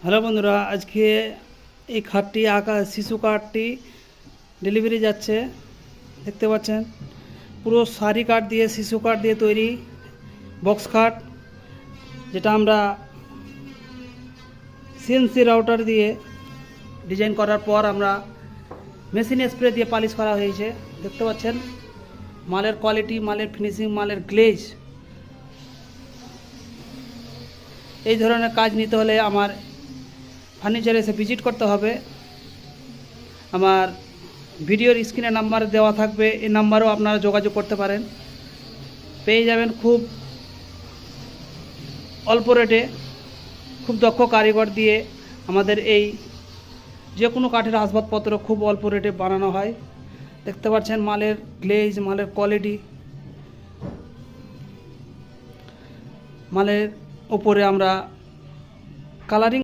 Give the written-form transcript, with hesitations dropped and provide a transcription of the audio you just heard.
Hello বন্ধুরা, আজকে এই খাটটি আঁকা শিশু কাঠটি ডেলিভারি যাচ্ছে। দেখতে পাচ্ছেন পুরো সারি কাঠ দিয়ে, শিশু কাঠ দিয়ে তৈরি বক্স খাট, যেটা আমরা সিএনসি রাউটার দিয়ে ডিজাইন করার পর আমরা মেশিন স্প্রে দিয়ে পালিশ করা হয়েছে। দেখতে পাচ্ছেন মালের কোয়ালিটি, মালের ফিনিশিং, মালের গ্লেজ। এই ধরনের কাজ নিতে হলে আমার ফার্নিচারে এসে ভিজিট করতে হবে। আমার ভিডিওর স্ক্রিনে নাম্বার দেওয়া থাকবে, এই নাম্বারেও আপনারা যোগাযোগ করতে পারেন। পেয়ে যাবেন খুব অল্প রেটে, খুব দক্ষ কারিগর দিয়ে আমাদের এই যে কোনো কাঠের আসবাবপত্র খুব অল্প রেটে বানানো হয়। দেখতে পাচ্ছেন মালের গ্লেজ, মালের কোয়ালিটি, মালের ওপরে আমরা কালারিং